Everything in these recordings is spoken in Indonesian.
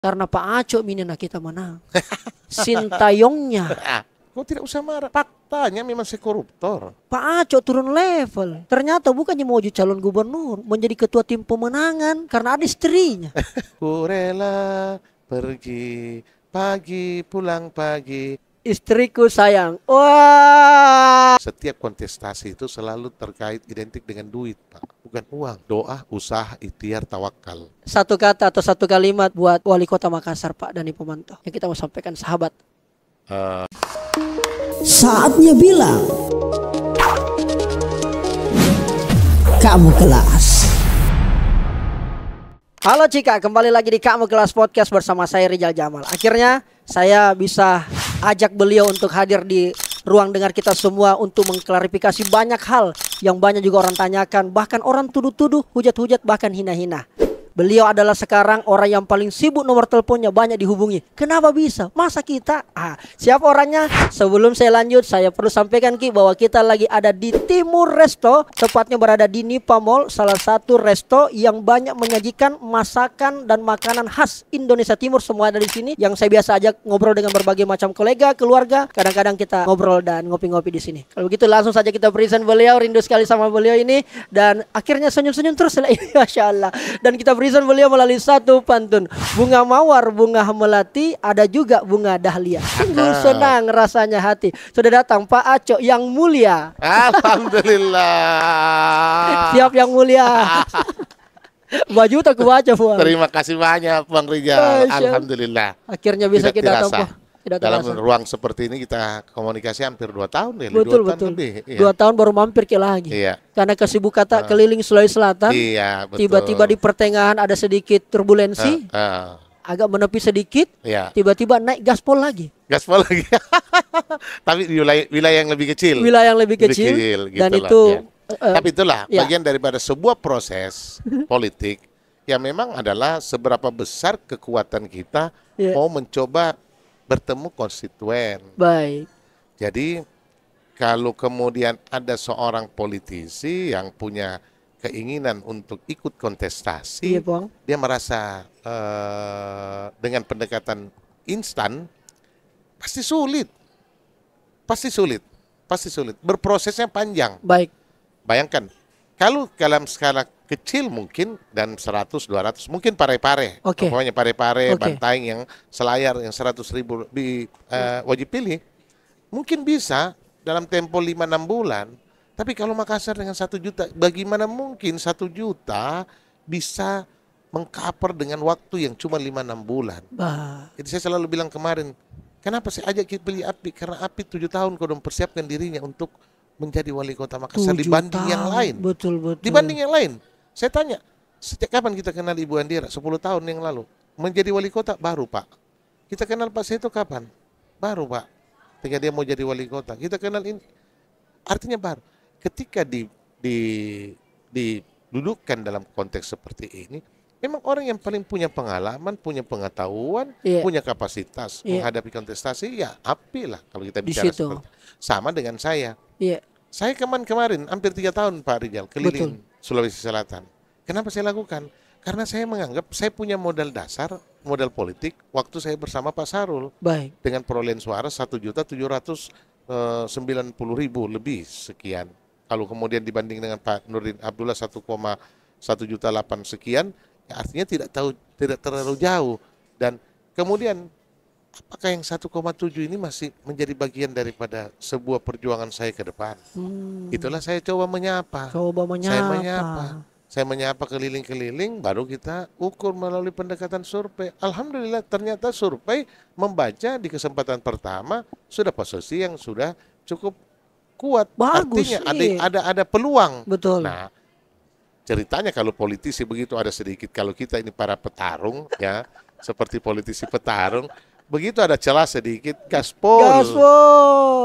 Karena Pak Aco minina kita menang. Sintayongnya. Kau tidak usah marah. Faktanya memang saya koruptor. Pak Aco turun level. Ternyata bukannya mau jadi calon gubernur, menjadi ketua tim pemenangan karena ada istrinya. Ku rela pergi pagi pulang pagi. Istriku sayang. Wah. Setiap kontestasi itu selalu terkait identik dengan duit, Pak. Bukan uang. Doa, usaha, ikhtiar, tawakal. Satu kata atau satu kalimat buat Wali Kota Makassar, Pak Dhani Pomanto, yang kita mau sampaikan, sahabat. Saatnya bilang kamu kelas. Halo Cika, kembali lagi di Kamu Kelas Podcast bersama saya Rizal Jamal. Akhirnya saya bisa ajak beliau untuk hadir di ruang dengar kita semua untuk mengklarifikasi banyak hal yang banyak juga orang tanyakan, bahkan orang tuduh-tuduh, hujat-hujat, bahkan hina-hina. Beliau adalah sekarang orang yang paling sibuk, nomor teleponnya banyak dihubungi. Kenapa bisa? Masa kita? Siapa orangnya? Sebelum saya lanjut, saya perlu sampaikan Ki bahwa kita lagi ada di Timur Resto, tepatnya berada di Nipa Mall, salah satu resto yang banyak menyajikan masakan dan makanan khas Indonesia Timur. Semua ada di sini. Yang saya biasa ajak ngobrol dengan berbagai macam kolega, keluarga. Kadang-kadang kita ngobrol dan ngopi-ngopi di sini. Kalau begitu langsung saja kita present beliau. Rindu sekali sama beliau ini, dan akhirnya senyum-senyum terus lah ini, masya Allah. Dan kita present beliau melalui satu pantun. Bunga mawar, bunga melati, ada juga bunga dahlia. Sungguh senang rasanya hati. Sudah datang Pak Aco yang mulia. Alhamdulillah. Siap yang mulia. Baju tak kubaca, Bang. Terima kasih banyak Bang Rizal. Alhamdulillah. Akhirnya bisa Tidak kita terasa. tampah. Dalam ruang seperti ini kita komunikasi hampir 2 tahun ya. Betul, 2 tahun betul. lebih. Iya. 2 tahun baru mampir ke lagi. Iya. Karena kesibukan keliling Sulawesi Selatan. Iya, betul. Tiba-tiba di pertengahan ada sedikit turbulensi. Agak menepi sedikit. Iya. Tiba-tiba naik gaspol lagi. Gaspol lagi. Tapi di wilayah yang lebih kecil. Wilayah yang lebih kecil. Dan gitulah, itu ya. Tapi itulah ya. bagian daripada sebuah proses politik yang memang adalah seberapa besar kekuatan kita Ya. mau mencoba bertemu konstituen. Baik. Jadi kalau kemudian ada seorang politisi yang punya keinginan untuk ikut kontestasi, Iya, Bang. dia merasa dengan pendekatan instan pasti sulit. Pasti sulit. Berprosesnya panjang. Baik. Bayangkan, kalau dalam skala kecil mungkin dan 100, 200, mungkin pare-pare. Oke. Pokoknya pare-pare, Oke. Bantaing yang selayar yang 100.000 wajib pilih. Mungkin bisa dalam tempo 5-6 bulan. Tapi kalau Makassar dengan 1 juta, bagaimana mungkin 1 juta bisa mengcover dengan waktu yang cuma 5-6 bulan. Jadi saya selalu bilang kemarin, kenapa saya ajak kita pilih Api? Karena Api 7 tahun kau mempersiapkan dirinya untuk menjadi wali kota Makassar 7 dibanding yang tahun. lain. Betul. Dibanding yang lain. Saya tanya, sejak kapan kita kenal Ibu Andira? 10 tahun yang lalu. Menjadi wali kota baru, Pak. Kita kenal Pak Seto kapan? Baru, Pak. Ketika dia mau jadi wali kota. Kita kenal ini. Artinya baru. Ketika didudukkan dalam konteks seperti ini, memang orang yang paling punya pengalaman, punya pengetahuan, punya kapasitas menghadapi kontestasi, ya Api lah kalau kita bicara seperti itu. Sama dengan saya. Iya. Saya kemarin hampir 3 tahun Pak Rizal keliling Sulawesi Selatan. Kenapa saya lakukan? Karena saya menganggap saya punya modal dasar, modal politik waktu saya bersama Pak Sarul. Baik. Dengan perolehan suara 1.790.000 lebih sekian. Kalau kemudian dibanding dengan Pak Nurdin Abdullah 1,1 juta 8 sekian, ya artinya tidak terlalu jauh. Dan kemudian apakah yang 1,7 ini masih menjadi bagian daripada sebuah perjuangan saya ke depan? Itulah saya coba menyapa. Saya menyapa keliling-keliling, baru kita ukur melalui pendekatan survei. Alhamdulillah ternyata survei membaca di kesempatan pertama sudah posisi yang sudah cukup kuat. Bagus, artinya ada peluang. Betul. Nah, ceritanya kalau politisi begitu ada sedikit, kalau kita ini para petarung ya, seperti politisi petarung, begitu ada celah sedikit, gaspol.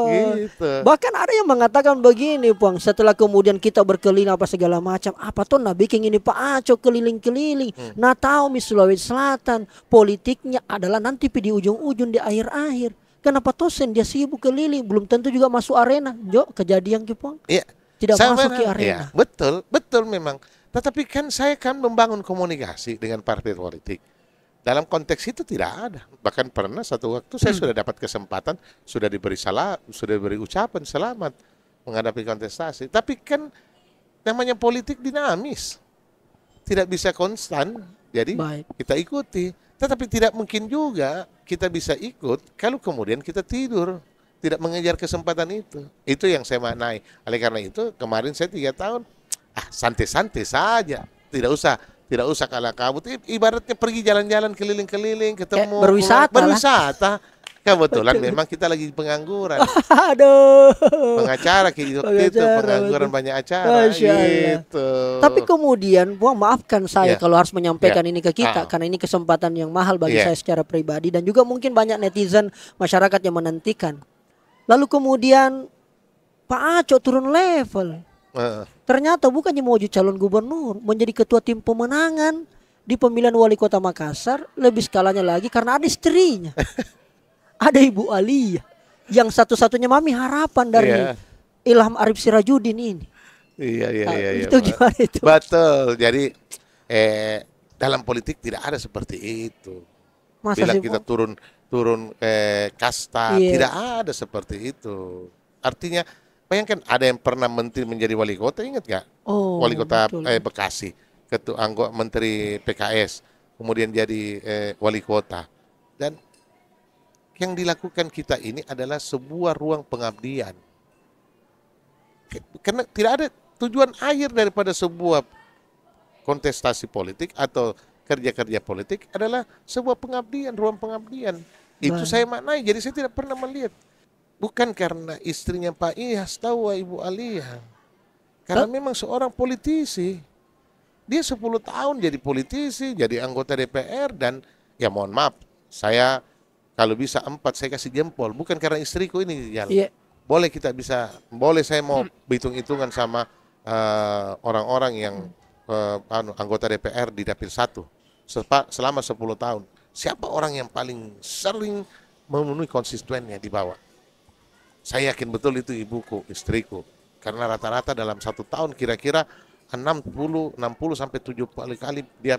Gitu. Bahkan ada yang mengatakan begini, Bang, setelah kemudian kita berkeliling apa segala macam, apa tuh nah bikin ini Pak Aco keliling-keliling. Nah tahu di Sulawesi Selatan politiknya adalah nanti di ujung-ujung di akhir-akhir. Kenapa tosen dia sibuk keliling, belum tentu juga masuk arena. Jo, kejadian Kipang. Iya. Tidak masuk ke arena. Ya, betul memang. Tetapi kan saya kan membangun komunikasi dengan partai politik. dalam konteks itu tidak ada. Bahkan pernah satu waktu saya sudah dapat kesempatan, sudah diberi ucapan selamat menghadapi kontestasi. Tapi kan namanya politik dinamis, tidak bisa konstan. Jadi kita ikuti. Tetapi tidak mungkin juga kita bisa ikut kalau kemudian kita tidur, tidak mengejar kesempatan itu. Itu yang saya maknai. Oleh karena itu kemarin saya 3 tahun, santai-santai saja, tidak usah kalah kabut. Ibaratnya pergi jalan-jalan keliling-keliling, ketemu, berwisata. Kebetulan memang kita lagi pengangguran. Aduh. Pengacara gitu, pengangguran banyak acara gitu. Tapi kemudian, maafkan saya kalau harus menyampaikan ini ke kita, karena ini kesempatan yang mahal bagi saya secara pribadi, dan juga mungkin banyak netizen masyarakat yang menantikan. Lalu kemudian Pak Aco turun level. Ternyata bukannya mau jadi calon gubernur, menjadi ketua tim pemenangan di pemilihan wali kota Makassar. Lebih skalanya lagi karena ada istrinya, ada Ibu Alia, yang satu-satunya mami harapan dari Ilham Arif Sirajudin ini. Iya. Itu gimana itu? Betul. Jadi dalam politik tidak ada seperti itu. Bilang kita turun kasta, tidak ada seperti itu. Artinya bayangkan ada yang pernah menteri menjadi wali kota, ingat gak? Wali kota Bekasi, ketua anggota menteri PKS, kemudian jadi wali kota. Dan yang dilakukan kita ini adalah sebuah ruang pengabdian. Karena tidak ada tujuan akhir daripada sebuah kontestasi politik atau kerja-kerja politik adalah sebuah pengabdian, ruang pengabdian. Itu saya maknai. Jadi saya tidak pernah melihat. Bukan karena istrinya Pak Iyas tahu Ibu Alia. Karena memang seorang politisi. Dia 10 tahun jadi politisi, jadi anggota DPR, dan ya mohon maaf, saya kalau bisa 4 saya kasih jempol. Bukan karena istriku ini. Boleh saya mau hitung-hitungan sama orang-orang yang anggota DPR di Dapil 1 selama 10 tahun. Siapa orang yang paling sering memenuhi konstituennya di bawah? Saya yakin betul itu ibuku, istriku. Karena rata-rata dalam 1 tahun kira-kira 60 sampai 70 kali dia,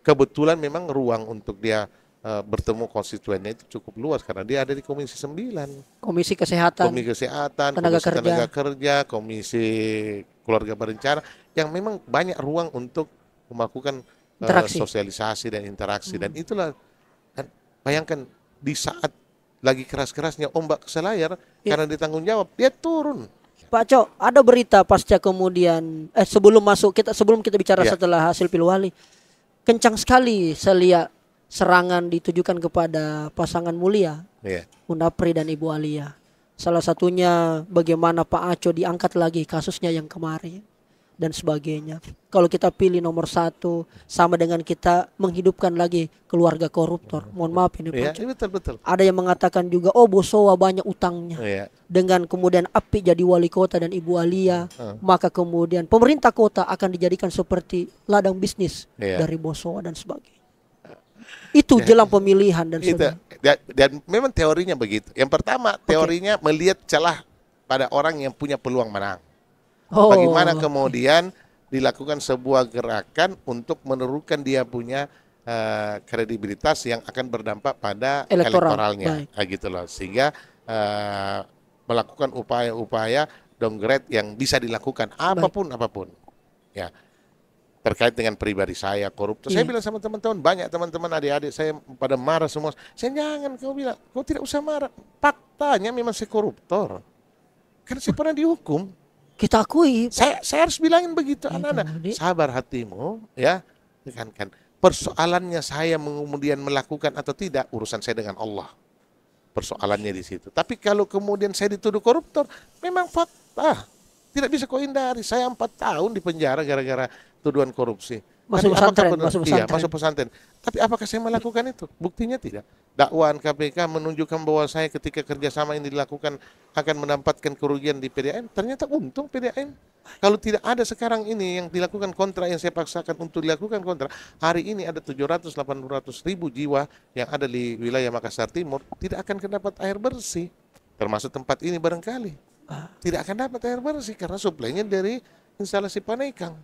kebetulan memang ruang untuk dia bertemu konstituennya itu cukup luas karena dia ada di Komisi 9. Komisi Kesehatan, Tenaga Kerja, Komisi Keluarga Berencana, yang memang banyak ruang untuk melakukan sosialisasi dan interaksi. Dan itulah, dan bayangkan di saat lagi keras-kerasnya ombak ke selayar, karena ditanggung jawab, dia turun. Pak Cok, ada berita pasca kemudian sebelum kita bicara setelah hasil Pilwali, kencang sekali saya lihat serangan ditujukan kepada pasangan mulia, Undapri dan Ibu Alia. Salah satunya bagaimana Pak Aco diangkat lagi kasusnya yang kemarin dan sebagainya. Kalau kita pilih nomor 1, sama dengan kita menghidupkan lagi keluarga koruptor. Mohon maaf ini Pak. Betul. Ada yang mengatakan juga, Bosowa banyak utangnya. Dengan kemudian Api jadi wali kota dan Ibu Alia, maka kemudian pemerintah kota akan dijadikan seperti ladang bisnis dari Bosowa dan sebagainya. Itu jelang pemilihan dan sebagainya. Dan memang teorinya begitu. Yang pertama, teorinya melihat celah pada orang yang punya peluang menang. Bagaimana kemudian dilakukan sebuah gerakan untuk menurunkan dia punya kredibilitas yang akan berdampak pada elektoralnya, gitu loh. Sehingga melakukan upaya-upaya downgrade yang bisa dilakukan apapun, ya, terkait dengan pribadi saya koruptor. Saya bilang sama teman-teman, banyak teman-teman adik-adik saya pada marah semua. Saya jangan, kau tidak usah marah. Faktanya memang saya koruptor. Karena saya pernah dihukum. Kita akui. Saya harus bilangin begitu anak-anak. Sabar hatimu, ya. Kan. Persoalannya saya kemudian melakukan atau tidak, urusan saya dengan Allah. Persoalannya di situ. Tapi kalau kemudian saya dituduh koruptor, memang fakta. Tidak bisa kau hindari. Saya 4 tahun di penjara gara-gara tuduhan korupsi. Masuk pesantren. Tapi apakah saya melakukan itu? Buktinya tidak. Dakwaan KPK menunjukkan bahwa saya ketika kerjasama ini dilakukan akan mendapatkan kerugian di PDAM. Ternyata untung PDAM. Kalau tidak ada sekarang ini yang dilakukan kontra, yang saya paksakan untuk dilakukan kontra, hari ini ada 700-800 ribu jiwa yang ada di wilayah Makassar Timur tidak akan dapat air bersih. Termasuk tempat ini barangkali. Tidak akan dapat air bersih karena suplainya dari instalasi Panekang.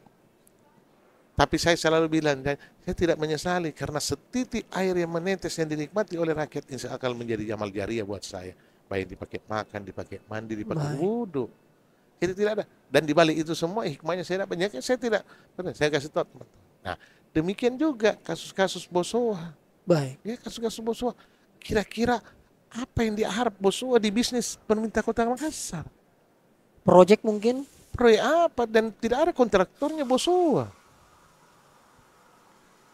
Tapi saya selalu bilang, saya tidak menyesali karena setitik air yang menetes yang dinikmati oleh rakyat insya Allah akan menjadi amal jariah buat saya. Baik dipakai makan, dipakai mandi, dipakai Baik. wudhu. Itu tidak ada. Dan dibalik itu semua hikmahnya saya dapat. Saya tidak, saya kasih tahu teman-teman. Nah, demikian juga kasus-kasus Bosowa. Baik. Ya, kasus-kasus Bosowa. Kira-kira apa yang diharap Bosowa di bisnis pemerintah Kota Makassar? Project mungkin? Proyek apa? Dan tidak ada kontraktornya Bosowa.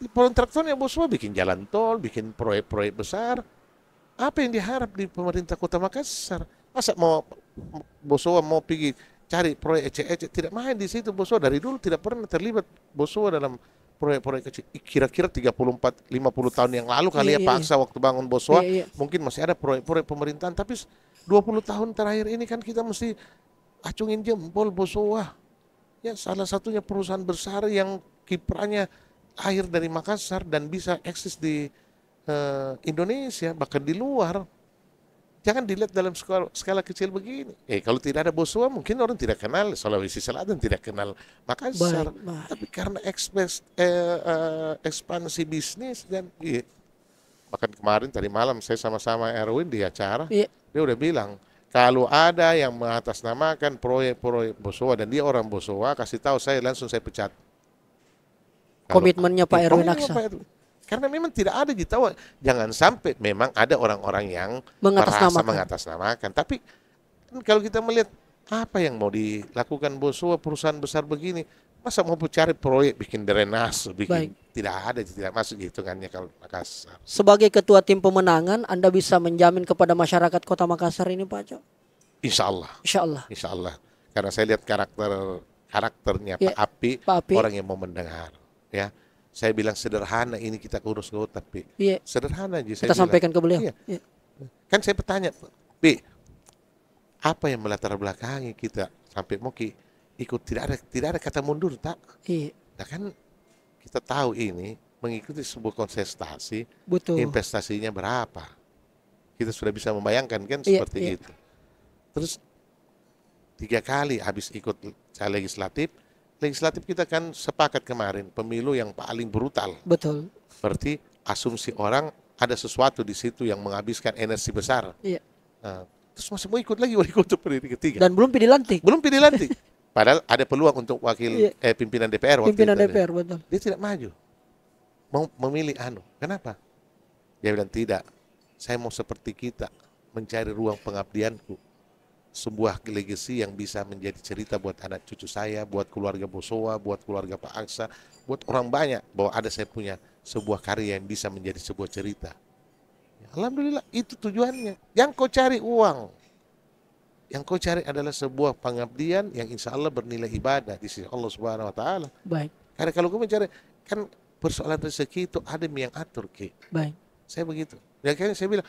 Kontraktornya Bosowa bikin jalan tol, bikin proyek-proyek besar. Apa yang diharap di pemerintah Kota Makassar? Masa mau Bosowa mau pergi cari proyek ece-ece? Tidak main di situ Bosowa. Dari dulu tidak pernah terlibat Bosowa dalam proyek-proyek kecil. Kira-kira 34-50 tahun yang lalu kali ya paksa waktu bangun Bosowa. Mungkin masih ada proyek-proyek pemerintahan. Tapi 20 tahun terakhir ini kan kita mesti acungin jempol Bosowa. Ya, salah satunya perusahaan besar yang kiprahnya air dari Makassar dan bisa eksis di Indonesia bahkan di luar. Jangan dilihat dalam skala kecil begini. Kalau tidak ada Bosowa mungkin orang tidak kenal Sulawesi Selatan, tidak kenal Makassar. Tapi karena ekspansi bisnis dan bahkan kemarin tadi malam saya sama-sama Erwin di acara, dia udah bilang kalau ada yang mengatasnamakan proyek-proyek Bosowa dan dia orang Bosowa, kasih tahu saya langsung saya pecat. Komitmennya Pak Erwin Aksa. Karena memang tidak ada ditahu. Jangan sampai memang ada orang-orang yang merasa mengatasnamakan. Tapi kalau kita melihat apa yang mau dilakukan Bosowa perusahaan besar begini, masa mau cari proyek bikin drainase, bikin tidak ada, tidak masuk hitungannya kalau Makassar. Sebagai ketua tim pemenangan, Anda bisa menjamin kepada masyarakat Kota Makassar ini, Pak Cok? Insya Allah. Insya Allah. Insya Allah. Karena saya lihat karakternya Pak Api, orang yang mau mendengar. Ya. Saya bilang sederhana ini kita urus tapi sederhana aja. Kita sampaikan ke beliau. Kan saya bertanya, Pi, apa yang melatar belakangi kita sampai mau ikut tidak ada kata mundur tak? Nah kan kita tahu ini mengikuti sebuah kontestasi, investasinya berapa? Kita sudah bisa membayangkan kan seperti itu. Terus 3 kali habis ikut legislatif kita kan sepakat kemarin pemilu yang paling brutal. Betul. Berarti asumsi orang ada sesuatu di situ yang menghabiskan energi besar. Nah, terus masih mau ikut lagi untuk periode ketiga. Dan belum pilih lantik. Padahal ada peluang untuk wakil pimpinan DPR waktu pimpinan itu. DPR betul. Dia tidak maju. Mau memilih Kenapa? Dia bilang tidak. Saya mau seperti kita mencari ruang pengabdianku. Sebuah legacy yang bisa menjadi cerita buat anak cucu saya, buat keluarga Bosowa, buat keluarga Pak Aksa, buat orang banyak bahwa ada saya punya sebuah karya yang bisa menjadi sebuah cerita. Ya, alhamdulillah itu tujuannya. Yang kau cari uang, yang kau cari adalah sebuah pengabdian yang insya Allah bernilai ibadah di sisi Allah Subhanahu Wa Taala. Baik. Karena kalau kau mencari kan persoalan rezeki itu ada yang atur Baik. Saya begitu. Ya kan saya bilang,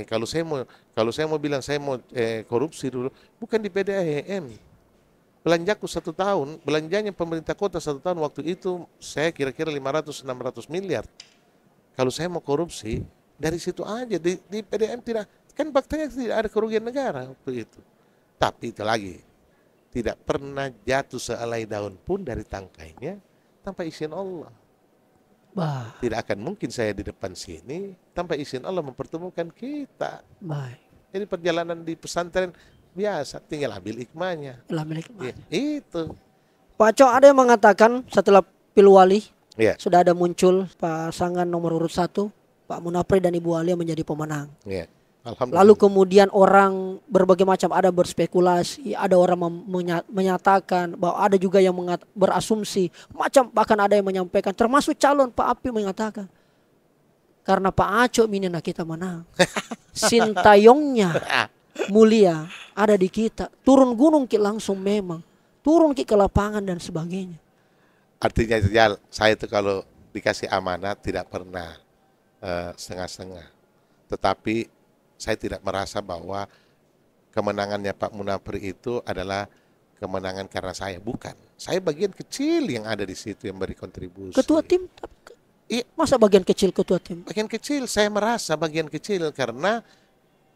kalau saya mau bilang saya mau korupsi dulu, bukan di PDAM. Belanjaku 1 tahun, belanjanya pemerintah kota 1 tahun waktu itu saya kira-kira 500-600 miliar. Kalau saya mau korupsi dari situ aja di PDAM tidak, kan faktanya tidak ada kerugian negara waktu itu. Tapi itu lagi, tidak pernah jatuh sehelai daun pun dari tangkainya tanpa izin Allah. Tidak akan mungkin saya di depan sini tanpa izin Allah mempertemukan kita. Jadi perjalanan di pesantren biasa, tinggal ambil hikmahnya. Itu. Pak Cok, ada yang mengatakan setelah Pilwali sudah ada muncul pasangan nomor urut 1 Pak Munapri dan Ibu Alia menjadi pemenang. Lalu kemudian orang berbagai macam, ada berspekulasi, ada orang menyatakan bahwa ada juga yang berasumsi macam, bahkan ada yang menyampaikan termasuk calon Pak Api mengatakan karena Pak Aco minina kita menang. Sintayongnya mulia ada di kita, turun gunung langsung memang turun ke lapangan dan sebagainya. Artinya saya itu kalau dikasih amanat tidak pernah setengah-setengah, tetapi saya tidak merasa bahwa kemenangannya Pak Munapri itu adalah kemenangan karena saya. Bukan. Saya bagian kecil yang ada di situ yang beri kontribusi. Ketua tim? Masa bagian kecil ketua tim? Bagian kecil. Saya merasa bagian kecil karena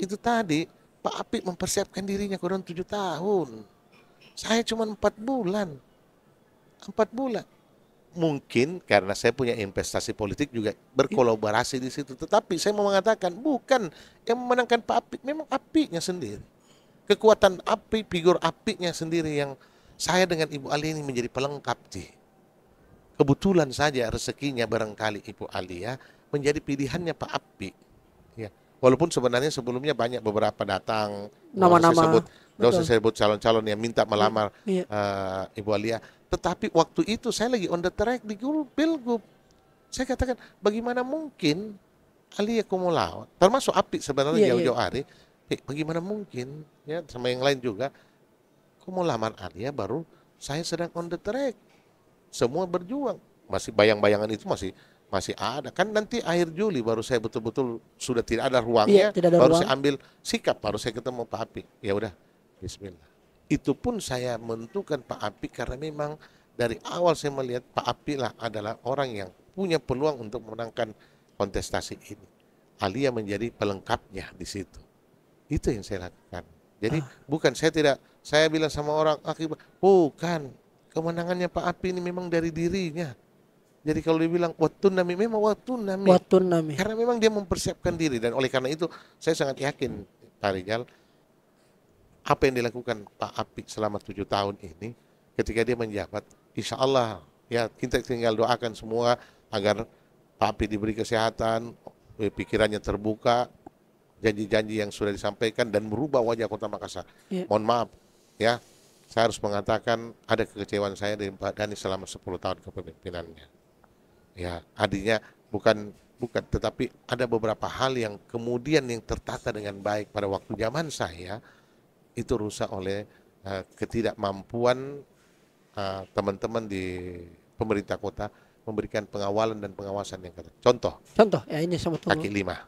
itu tadi Pak Apik mempersiapkan dirinya kurang 7 tahun. Saya cuma 4 bulan. 4 bulan. mungkin karena saya punya investasi politik juga berkolaborasi di situ. Tetapi saya mau mengatakan bukan yang memenangkan Pak Apik, memang Apiknya sendiri. Kekuatan api, figur Apiknya sendiri yang saya dengan Ibu Alia ini menjadi pelengkap sih. Kebetulan saja rezekinya barangkali Ibu Alia menjadi pilihannya Pak Apik. Ya. Walaupun sebenarnya sebelumnya banyak beberapa datang, Nama-nama. nggak usah saya sebut calon-calon yang minta melamar Iya. Ibu Alia. Tetapi waktu itu saya lagi on the track di Pilgub. Saya katakan bagaimana mungkin Alia Kumulawan, termasuk Apik sebenarnya Iya, jauh-jauh hari, bagaimana mungkin ya sama yang lain juga, Kumulawan Alia baru saya sedang on the track. Semua berjuang, masih bayang-bayangan itu masih ada. Kan nanti akhir Juli baru saya betul-betul sudah tidak ada ruangnya, Iya, tidak ada baru ruang. saya ambil sikap, baru saya ketemu Pak Apik. Ya udah, Bismillah. Itu pun saya menentukan Pak Apik karena memang dari awal saya melihat Pak Apik lah adalah orang yang punya peluang untuk memenangkan kontestasi ini. Alia menjadi pelengkapnya di situ. Itu yang saya lakukan. Jadi bukan saya bilang sama orang akibat, bukan, kemenangannya Pak Apik ini memang dari dirinya. Jadi kalau dibilang watun nami, memang watun nami. Watun nami. Karena memang dia mempersiapkan diri, dan oleh karena itu saya sangat yakin Pak Rizal, apa yang dilakukan Pak Apik selama 7 tahun ini ketika dia menjabat, insya Allah ya kita tinggal doakan semua agar Pak Apik diberi kesehatan, pikirannya terbuka, janji-janji yang sudah disampaikan dan merubah wajah Kota Makassar. Iya. Mohon maaf ya, saya harus mengatakan ada kekecewaan saya dari Pak Dhani selama 10 tahun kepemimpinannya. Ya, artinya bukan, tetapi ada beberapa hal yang kemudian yang tertata dengan baik pada waktu zaman saya itu rusak oleh ketidakmampuan teman-teman di pemerintah kota memberikan pengawalan dan pengawasan yang kata. Contoh Ya ini sama tunggu. kaki lima.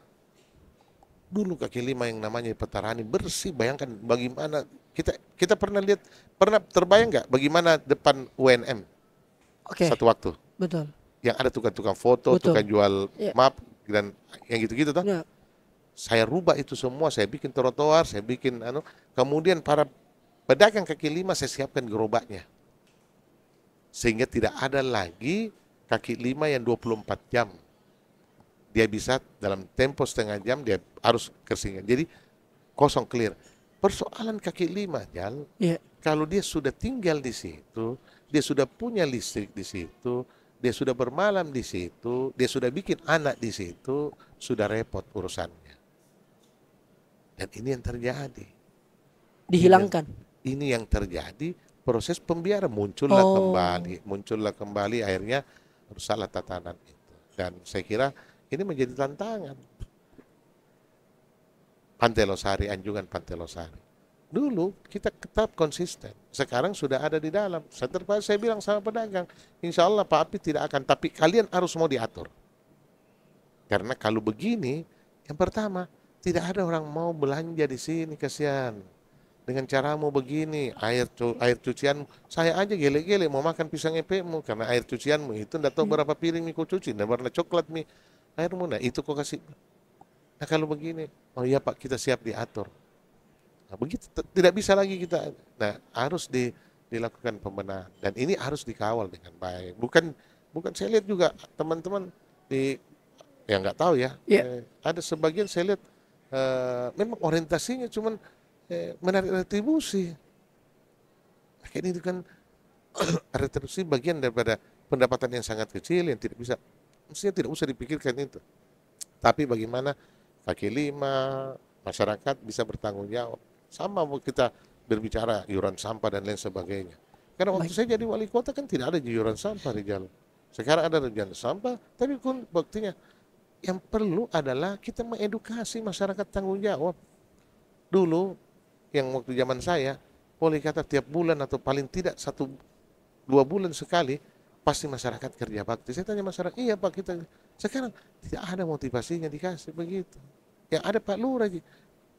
Dulu kaki lima yang namanya Petarani bersih, bayangkan bagaimana kita pernah terbayang nggak bagaimana depan UNM Oke. satu waktu Betul. yang ada tukang-tukang foto, Betul. tukang jual Iya. map dan yang gitu-gitu toh. Ya. Saya rubah itu semua, saya bikin trotoar, saya bikin kemudian para pedagang kaki lima saya siapkan gerobaknya. Sehingga tidak ada lagi kaki lima yang 24 jam. Dia bisa dalam tempo setengah jam dia harus kersingkan. Jadi kosong clear. Persoalan kaki lima, Jal, Iya. kalau dia sudah tinggal di situ, dia sudah punya listrik di situ, dia sudah bermalam di situ, dia sudah bikin anak di situ, sudah repot urusannya. Dan ini yang terjadi. Dihilangkan. Ini yang terjadi, proses pembiaran muncullah kembali akhirnya rusaklah tatanan itu. Dan saya kira ini menjadi tantangan. Pantai Losari, anjungan Pantai Losari. Dulu kita tetap konsisten. Sekarang sudah ada di dalam. Saya bilang sama pedagang, insya Allah Pak Apik tidak akan. Tapi kalian harus mau diatur. Karena kalau begini, yang pertama, tidak ada orang mau belanja di sini, kasihan. Dengan caramu begini, air cucian, saya aja gele-gele mau makan pisang epekmu karena air cucianmu itu tidak tahu berapa piring mie kau cuci, dan warna coklat mie airmu, nah itu kau kasih. Nah kalau begini, oh iya Pak kita siap diatur. Nah begitu tidak bisa lagi kita. Nah harus dilakukan pembenahan dan ini harus dikawal dengan baik. Bukan saya lihat juga teman-teman yang nggak tahu ya. Yeah. Ada sebagian saya lihat memang orientasinya cuman menarik retribusi. Akhirnya itu kan retribusi bagian daripada pendapatan yang sangat kecil yang tidak bisa, mestinya tidak usah dipikirkan itu. Tapi bagaimana kaki lima, masyarakat bisa bertanggung jawab. Sama kita berbicara iuran sampah dan lain sebagainya. Karena waktu saya jadi wali kota kan tidak ada iuran sampah di jalan. Sekarang ada iuran sampah, tapi pun buktinya yang perlu adalah kita mengedukasi masyarakat tanggung jawab. Dulu yang waktu zaman saya, boleh kata tiap bulan atau paling tidak 1-2 bulan sekali pasti masyarakat kerja bakti. Saya tanya masyarakat, iya Pak kita. Sekarang tidak ada motivasinya dikasih begitu. Yang ada Pak Lurah.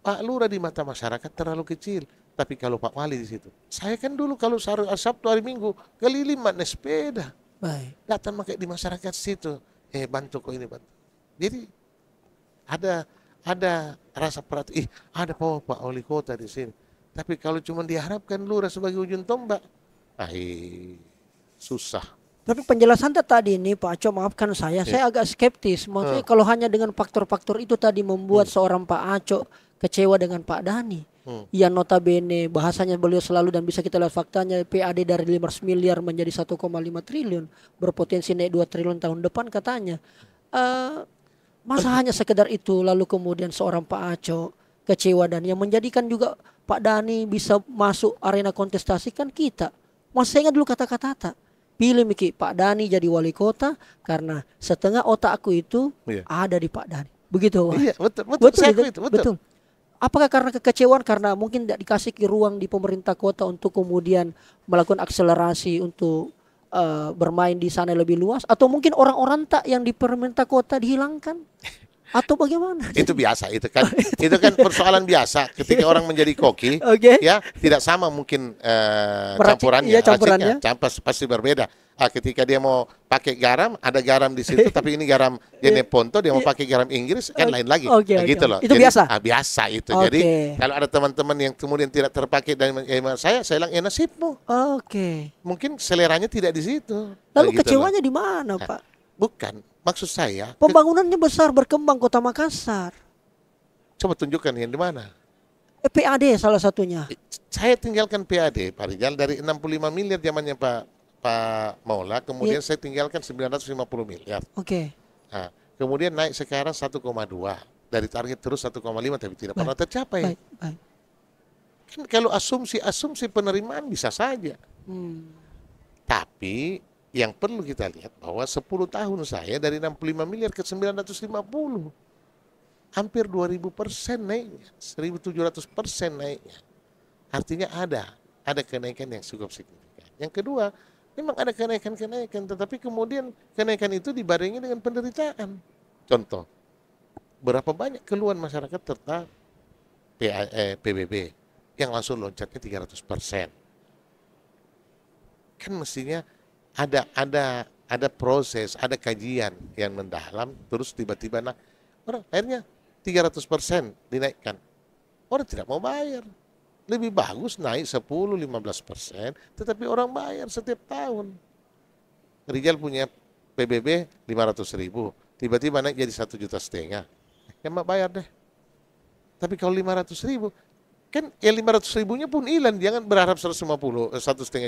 Pak Lurah di mata masyarakat terlalu kecil. Tapi kalau Pak Wali di situ, saya kan dulu kalau Sabtu hari Minggu keliling naik sepeda. Baik. Datang pakai di masyarakat situ. Bantu kok ini bantu. Jadi ada rasa perhatian, ada Pak Wali Kota di sini. Tapi kalau cuma diharapkan lurah sebagai ujung tombak, susah. Tapi penjelasan tadi ini Pak Aco, maafkan saya agak skeptis. Maksudnya kalau hanya dengan faktor-faktor itu tadi membuat seorang Pak Aco kecewa dengan Pak Dhani. Yang notabene bahasanya beliau selalu dan bisa kita lihat faktanya, PAD dari 500 miliar menjadi 1,5 triliun, berpotensi naik 2 triliun tahun depan katanya. Masa hanya sekedar itu lalu kemudian seorang Pak Aco kecewa, dan yang menjadikan juga Pak Dhani bisa masuk arena kontestasi kan kita. Masih ingat dulu kata-kata pilih Miki Pak Dhani jadi wali kota karena setengah otakku itu ada di Pak Dhani. Begitu Pak. Iya, betul. Saya akui itu, betul. Apakah karena kekecewaan karena mungkin tidak dikasih ruang di pemerintah kota untuk kemudian melakukan akselerasi untuk bermain di sana lebih luas, atau mungkin orang-orang tak yang di pemerintah kota dihilangkan? Atau bagaimana? Itu biasa, itu kan persoalan biasa ketika orang menjadi koki, ya tidak sama mungkin campurannya, campurannya. Pasti berbeda. Ketika dia mau pakai garam, ada garam di situ, tapi ini garam jenis Ponto, dia mau pakai garam Inggris kan lain lagi, gitu loh. Itu jadi, biasa. Biasa itu. Jadi kalau ada teman-teman yang kemudian tidak terpakai dan saya bilang ya nasibmu. Mungkin seleranya tidak di situ. Lalu kecewanya di mana, Pak? Bukan. Maksud saya pembangunannya besar, berkembang Kota Makassar. Coba tunjukkan yang di mana. PAD salah satunya. Saya tinggalkan PAD Pak Rijal dari 65 miliar zamannya Pak Maula, kemudian saya tinggalkan 950 miliar. Nah, kemudian naik sekarang 1,2 dari target terus 1,5 tapi tidak pernah tercapai. Kan kalau asumsi penerimaan bisa saja. Tapi yang perlu kita lihat bahwa 10 tahun saya dari 65 miliar ke 950, hampir 2000% naiknya, 1700% naiknya. Artinya ada kenaikan yang cukup signifikan. Yang kedua, memang ada kenaikan, tetapi kemudian kenaikan itu dibarengi dengan penderitaan. Contoh, berapa banyak keluhan masyarakat tentang PBB yang langsung loncatnya 300%. Kan mestinya ada proses, ada kajian yang mendalam, terus tiba-tiba orang akhirnya 300% dinaikkan. Orang tidak mau bayar. Lebih bagus naik 10-15%, tetapi orang bayar setiap tahun. Rijal punya PBB 500.000, tiba-tiba naik jadi 1,5 juta. Ya mak bayar deh. Tapi kalau 500.000, kan ya 500.000-nya pun hilang, jangan berharap 1,5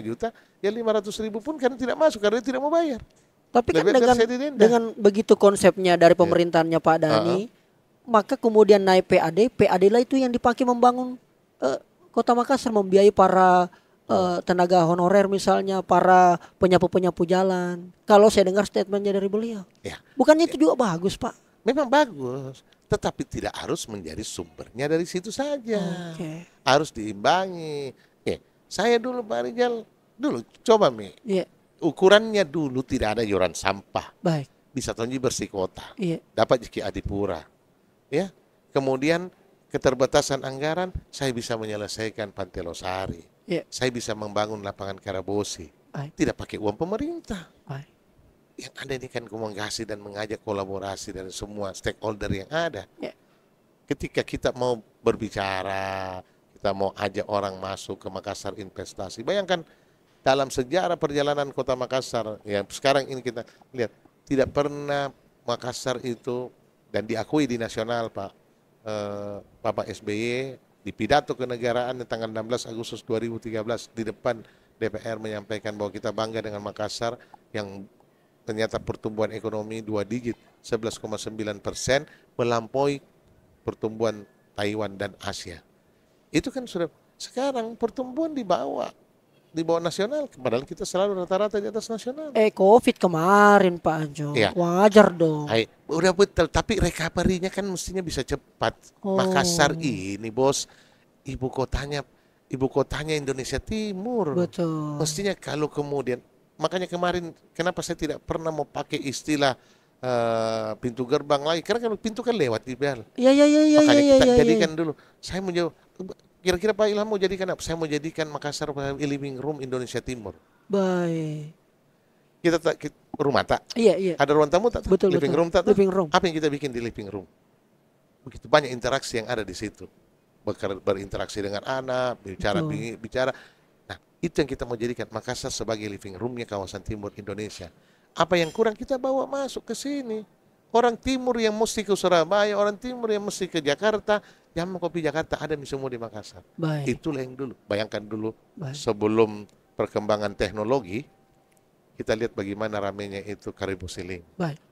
juta, ya 500.000 pun karena tidak masuk, karena dia tidak mau bayar. Tapi kan dengan begitu konsepnya dari pemerintahannya Pak Dhani, maka kemudian naik PAD lah itu yang dipakai membangun Kota Makassar, membiayai para tenaga honorer misalnya, para penyapu-penyapu jalan. Kalau saya dengar statementnya dari beliau, bukannya itu juga bagus Pak? Memang bagus, tetapi tidak harus menjadi sumbernya dari situ saja. Harus diimbangi. Saya dulu Pak Rijal, coba ukurannya dulu tidak ada iuran sampah. Bisa tonji bersih kota. Dapat Jeki Adipura. Ya. Kemudian keterbatasan anggaran, saya bisa menyelesaikan Pantai Losari. Saya bisa membangun lapangan Karabosi. Tidak pakai uang pemerintah. Yang ada ini kan komunikasi dan mengajak kolaborasi dari semua stakeholder yang ada. Ketika kita mau berbicara, kita mau ajak orang masuk ke Makassar investasi. Bayangkan dalam sejarah perjalanan Kota Makassar, yang sekarang ini kita lihat, tidak pernah Makassar itu, dan diakui di nasional Bapak SBY di pidato kenegaraan tanggal 16 Agustus 2013 di depan DPR menyampaikan bahwa kita bangga dengan Makassar yang ternyata pertumbuhan ekonomi 2 digit 11,9%, melampaui pertumbuhan Taiwan dan Asia. Itu kan sudah, sekarang pertumbuhan di bawah nasional, padahal kita selalu rata-rata di atas nasional. Covid kemarin Pak Anjo, wajar dong. Udah betul, tapi recovery-nya kan mestinya bisa cepat. Makassar ini bos, ibu kotanya Indonesia Timur. Betul. Mestinya kalau kemudian, makanya kemarin kenapa saya tidak pernah mau pakai istilah pintu gerbang lagi, karena kan pintu kan lewat di Bel. Makanya kita jadikan dulu. Saya mau jawab, kira-kira Pak Ilham mau jadikan apa? Saya mau jadikan Makassar living room Indonesia Timur. Baik. Kita rumah tak? Iya. Ada ruang tamu tak? Betul. Living room tak? Living room. Apa yang kita bikin di living room? Begitu banyak interaksi yang ada di situ. Berinteraksi dengan anak, bicara. Nah, Itu yang kita mau jadikan Makassar sebagai living roomnya kawasan timur Indonesia. Apa yang kurang kita bawa masuk ke sini. Orang timur yang mesti ke Surabaya, orang timur yang mesti ke Jakarta, yang mau kopi Jakarta ada semua di Makassar. Baik. Itulah yang dulu. Bayangkan dulu Baik. sebelum perkembangan teknologi, kita lihat bagaimana ramenya itu Karibu Siling. Baik.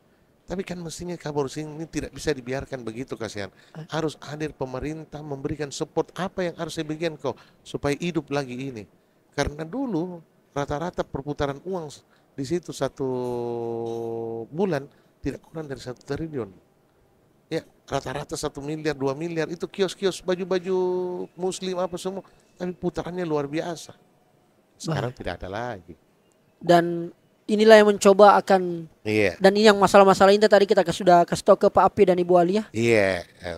Tapi kan mestinya Karibu Siling ini tidak bisa dibiarkan begitu, kasihan. Harus hadir pemerintah memberikan support apa yang harus diberikan kok supaya hidup lagi ini. Karena dulu rata-rata perputaran uang di situ 1 bulan tidak kurang dari 1 triliun. Ya, rata-rata 1 miliar, 2 miliar itu kios-kios baju-baju muslim apa semua. Tapi putarannya luar biasa. Sekarang tidak ada lagi. Dan inilah yang mencoba akan dan ini yang masalah-masalah ini tadi kita sudah kasih tahu ke Pak Api dan Ibu Alia.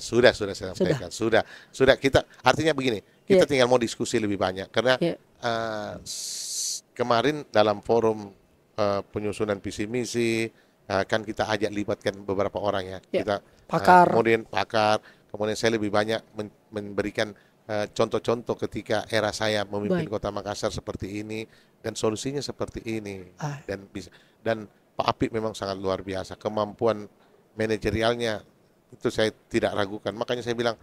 Sudah saya sampaikan. Sudah kita artinya begini, kita tinggal mau diskusi lebih banyak karena kemarin dalam forum penyusunan visi misi kan kita ajak libatkan beberapa orang ya. Kita pakar. Kemudian saya lebih banyak memberikan contoh-contoh ketika era saya memimpin Kota Makassar seperti ini dan solusinya seperti ini dan Pak Apik memang sangat luar biasa, kemampuan manajerialnya itu saya tidak ragukan. Makanya saya bilang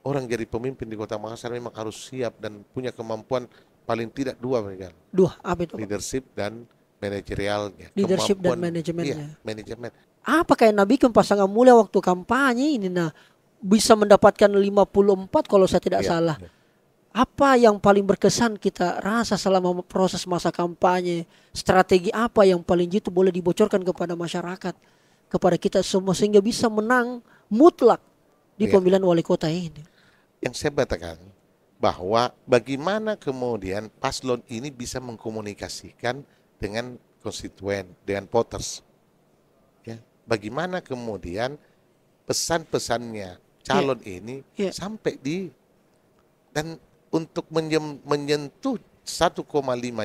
orang jadi pemimpin di Kota Makassar memang harus siap dan punya kemampuan paling tidak dua mereka. Apa itu? Leadership dan manajerialnya. Leadership dan manajemennya. Iya, manajemen. Apa kayak Nabi pasangan mulia waktu kampanye ini bisa mendapatkan 54 kalau saya tidak salah. Apa yang paling berkesan kita rasa selama proses masa kampanye? Strategi apa yang paling jitu boleh dibocorkan kepada masyarakat, kepada kita semua sehingga bisa menang mutlak di pemilihan wali kota ini? Yang saya katakan bahwa bagaimana kemudian paslon ini bisa mengkomunikasikan dengan konstituen, dengan voters. Ya, bagaimana kemudian pesan-pesannya calon ini sampai dan untuk menyentuh 1,5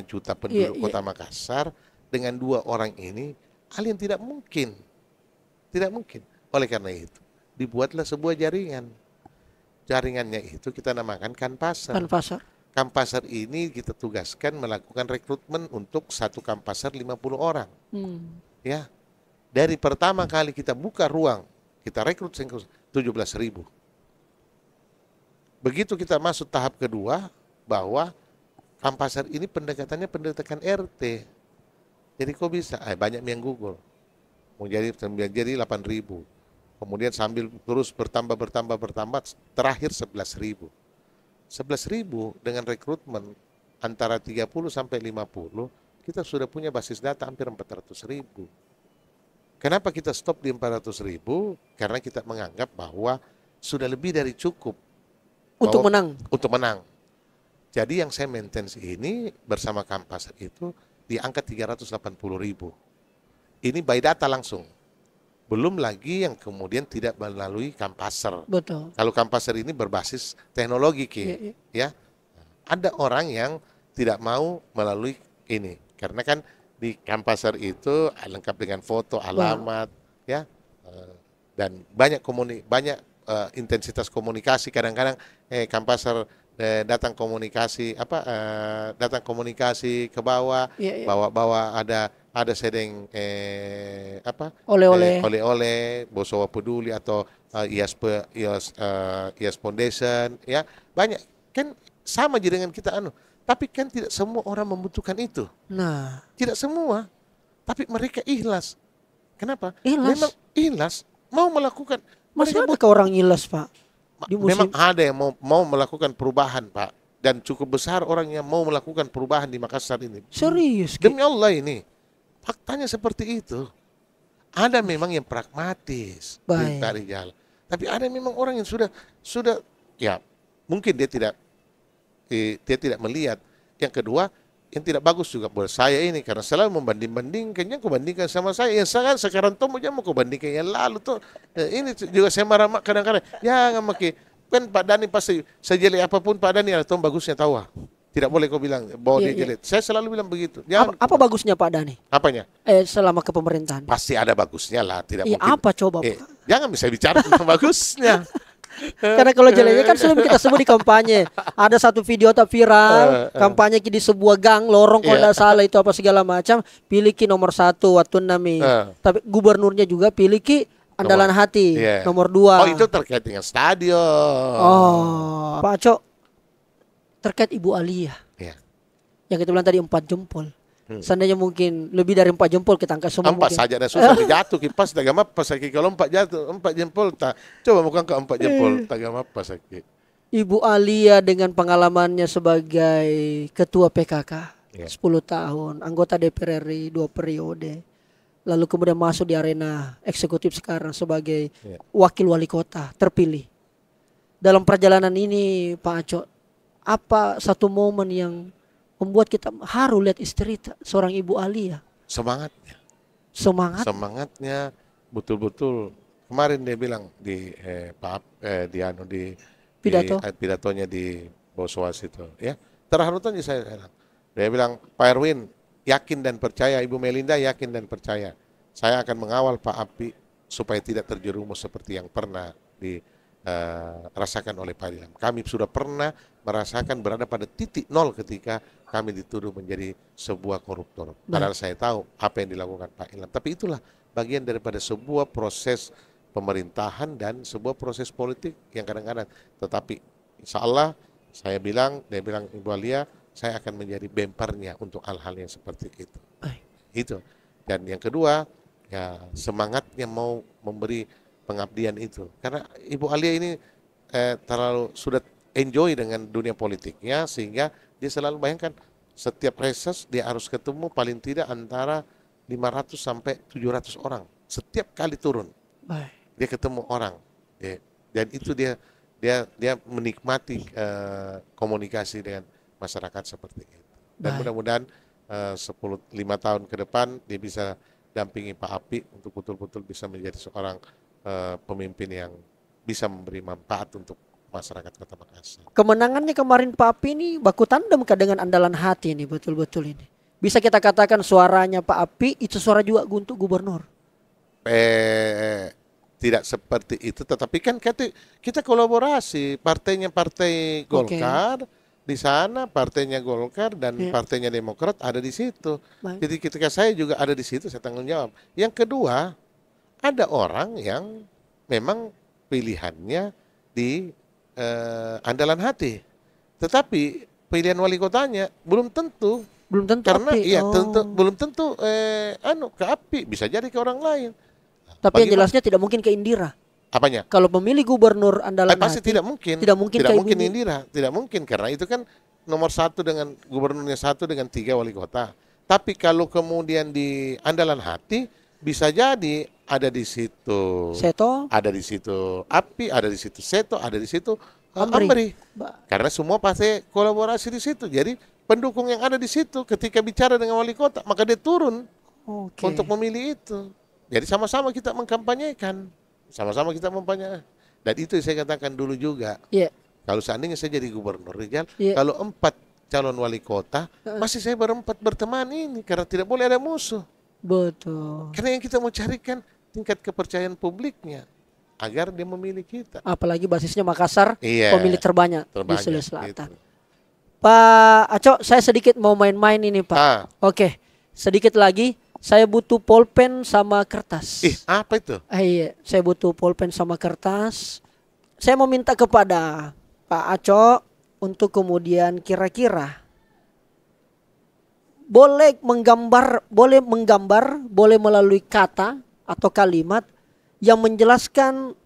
juta penduduk Kota Makassar dengan 2 orang ini hal yang tidak mungkin. Tidak mungkin. Oleh karena itu dibuatlah sebuah jaringan. Jaringannya itu kita namakan Kanpasar. Kanpasar ini kita tugaskan melakukan rekrutmen untuk 1 Kanpasar 50 orang. Ya. Dari pertama kali kita buka ruang, kita rekrut 17.000. Begitu kita masuk tahap kedua, bahwa Kanpasar ini pendekatannya pendekatan RT. Jadi kok bisa? Banyak yang gugur. Mau jadi 8.000. Kemudian sambil terus bertambah, terakhir 11.000. 11.000 dengan rekrutmen antara 30 sampai 50, kita sudah punya basis data hampir 400.000. Kenapa kita stop di 400.000? Karena kita menganggap bahwa sudah lebih dari cukup untuk menang. Jadi yang saya maintain ini bersama Kanpasar itu di angka 380.000. Ini by data langsung. Belum lagi yang kemudian tidak melalui Kanpasar. Betul. Kalau Kanpasar ini berbasis teknologi, ya. Ada orang yang tidak mau melalui ini, karena kan di Kanpasar itu lengkap dengan foto, alamat, ya, dan banyak intensitas komunikasi. Kadang-kadang Kanpasar datang komunikasi ke bawah, bawa ada sedang oleh-oleh Bosowa Peduli atau IAS Foundation, ya, banyak kan sama aja dengan kita tapi kan tidak semua orang membutuhkan itu. Tidak semua, tapi mereka ikhlas. Kenapa? Memang ikhlas mau melakukan. Masih ada ke orang ikhlas, Pak? Memang ada yang mau melakukan perubahan, Pak, dan cukup besar orang yang mau melakukan perubahan di Makassar ini. Serius? Demi Allah ini. Faktanya seperti itu. Ada memang yang pragmatis, Rijal. Tapi ada memang orang yang sudah ya mungkin dia tidak melihat. Yang kedua, yang tidak bagus juga buat saya ini karena selalu membanding-bandingkannya, bandingkan sama saya. Yang sekarang tuh mau bandingkan yang lalu tuh. Ini juga saya marah kadang-kadang. Jangan maki. Kan Pak Dhani pasti sejelek apapun Pak Dhani ada bagusnya tahu. Tidak boleh kau bilang bahwa dia jelek. Saya selalu bilang begitu. Apa bagusnya Pak Dhani? Apanya? Selama kepemerintahan. Pasti ada bagusnya lah, tidak mungkin. Apa coba Pak? Jangan bisa bicara tentang bagusnya. Karena kalau jeleknya kan sudah kita sebut di kampanye. Ada satu video tak viral, kampanye di sebuah gang lorong kalau tidak salah itu apa segala macam. Pilih ki nomor 1 waktu nami. Tapi gubernurnya juga pilih ki andalan hati nomor 2. Oh itu terkait dengan stadion. Oh Pak Aco, terkait Ibu Alia yang kita bilang tadi 4 jempol. Seandainya mungkin lebih dari 4 jempol kita angkat semua. 4 saja dan susah dijatuh kipas tagama pas sakit kalau 4 jatuh 4 jempol tak coba bukan ke 4 jempol tagama pas sakit. Ibu Alia dengan pengalamannya sebagai ketua PKK 10 tahun, anggota DPR RI 2 periode. Lalu kemudian masuk di arena eksekutif sekarang sebagai wakil wali kota terpilih. Dalam perjalanan ini Pak Aco, apa satu momen yang membuat kita haru lihat istri seorang Ibu Alia? Semangatnya betul-betul. Kemarin dia bilang di pidatonya di Boswas itu ya. Terharu aja saya. Dia bilang, Pak Erwin yakin dan percaya, Ibu Melinda yakin dan percaya, saya akan mengawal Pak Api supaya tidak terjerumus seperti yang pernah dirasakan oleh Pak Ilham. Kami sudah pernah merasakan berada pada titik nol ketika kami dituduh menjadi sebuah koruptor. Padahal saya tahu apa yang dilakukan Pak Ilham. Tapi itulah bagian daripada sebuah proses pemerintahan dan sebuah proses politik yang kadang-kadang. Tetapi insya Allah dia bilang Ibu Alia, saya akan menjadi bempernya untuk hal-hal yang seperti itu. Itu. Dan yang kedua, ya semangatnya mau memberi pengabdian itu. Karena Ibu Alia ini terlalu sudah enjoy dengan dunia politiknya sehingga dia selalu bayangkan setiap reses dia harus ketemu paling tidak antara 500 sampai 700 orang setiap kali turun. Dia ketemu orang. Dan itu dia menikmati komunikasi dengan masyarakat seperti itu. Dan mudah-mudahan 5 tahun ke depan dia bisa dampingi Pak Api untuk betul-betul bisa menjadi seorang pemimpin yang bisa memberi manfaat untuk masyarakat Kota Makassar. Kemenangannya kemarin Pak Api ini baku tandem dengan andalan hati ini betul-betul ini. Bisa kita katakan suaranya Pak Api itu suara juga untuk gubernur. Tidak seperti itu, tetapi kan kita kolaborasi, partainya Partai Golkar di sana, partainya Golkar dan partainya Demokrat ada di situ. Jadi ketika saya juga ada di situ, saya tanggung jawab. Yang kedua, ada orang yang memang pilihannya di andalan hati, tetapi pilihan wali kotanya belum tentu karena belum tentu ke Api, bisa jadi ke orang lain. Tapi yang jelasnya tidak mungkin ke Indira. Apanya? Kalau pemilih gubernur andalan pasti hati, tidak mungkin Indira, tidak mungkin karena itu kan nomor 1 dengan gubernurnya 1 dengan 3 wali kota. Tapi kalau kemudian di andalan hati bisa jadi ada di situ Seto, ada di situ Api, ada di situ Seto, ada di situ Amri. Karena semua pasti kolaborasi di situ. Jadi pendukung yang ada di situ ketika bicara dengan wali kota maka dia turun untuk memilih itu. Jadi sama-sama kita mengkampanyekan, sama-sama kita mempanjang. Dan itu saya katakan dulu juga. Kalau seandainya saya jadi gubernur Rijal, kalau 4 calon wali kota, masih saya berempat berteman ini karena tidak boleh ada musuh. Betul. Karena yang kita mau carikan tingkat kepercayaan publiknya agar dia memilih kita. Apalagi basisnya Makassar, pemilih terbanyak di Sulawesi Selatan. Gitu. Pak Aco, saya sedikit mau main-main ini Pak. Oke, sedikit lagi. Saya butuh pulpen sama kertas. Apa itu? Iya, saya butuh pulpen sama kertas. Saya mau minta kepada Pak Aco untuk kemudian kira-kira boleh menggambar, boleh melalui kata atau kalimat yang menjelaskan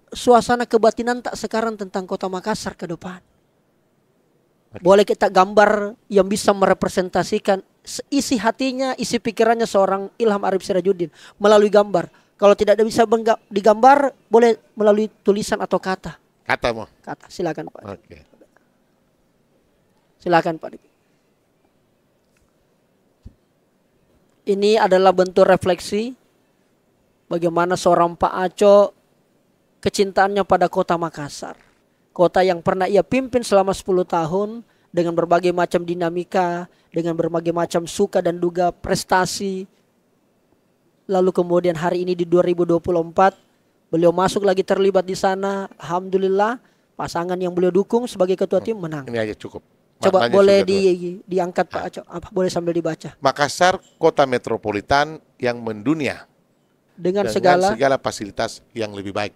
suasana kebatinan tak sekarang tentang Kota Makassar ke depan. Boleh kita gambar yang bisa merepresentasikan isi hatinya, isi pikirannya seorang Ilham Arief Sirajuddin melalui gambar. Kalau tidak bisa digambar, boleh melalui tulisan atau kata. Kata, silakan Pak. Silakan Pak. Ini adalah bentuk refleksi bagaimana seorang Pak Aco kecintaannya pada Kota Makassar. Kota yang pernah ia pimpin selama 10 tahun dengan berbagai macam dinamika, dengan berbagai macam suka dan duga prestasi. Lalu kemudian hari ini di 2024 Beliau masuk lagi terlibat di sana. Alhamdulillah pasangan yang beliau dukung sebagai ketua tim menang. Ini aja cukup. Coba Maknanya boleh sudah dua. diangkat Pak Aco. Apa boleh sambil dibaca? Makassar kota metropolitan yang mendunia Dengan dengan segala fasilitas yang lebih baik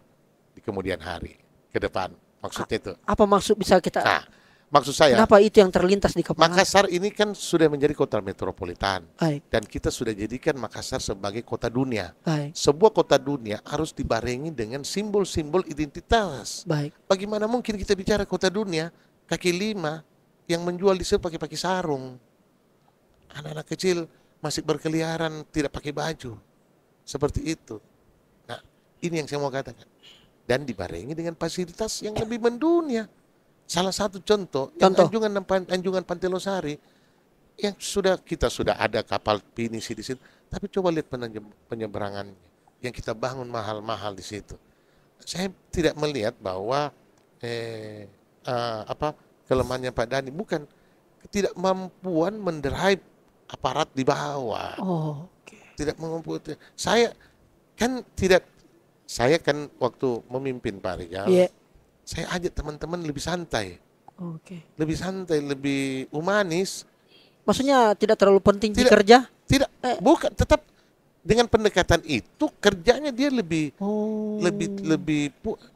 di kemudian hari ke depan. Maksudnya itu. apa maksud bisa kita? Nah, maksud saya Kenapa itu yang terlintas di kepala? Makassar ini kan sudah menjadi kota metropolitan Baik, dan kita sudah jadikan Makassar sebagai kota dunia. baik, Sebuah kota dunia harus dibarengi dengan simbol-simbol identitas. baik. Bagaimana mungkin kita bicara kota dunia kaki lima yang menjual di sini pakai sarung, anak-anak kecil masih berkeliaran tidak pakai baju, seperti itu. Nah, ini yang saya mau katakan. Dan dibarengi dengan fasilitas yang lebih mendunia. Salah satu contoh. Yang Anjungan Pantai Losari yang kita sudah ada kapal pinisi di situ, tapi coba lihat penyeberangannya yang kita bangun mahal-mahal di situ. Saya tidak melihat bahwa kelemahannya Pak Dhani bukan ketidakmampuan mendrive aparat di bawah. Oh, oke. Tidak mampu. Saya kan waktu memimpin Pak Rijal, Iya. saya ajak teman-teman lebih santai, Oke. lebih humanis. Maksudnya tidak terlalu penting di Tidak. kerja? Tidak, bukan, tetap dengan pendekatan itu kerjanya dia lebih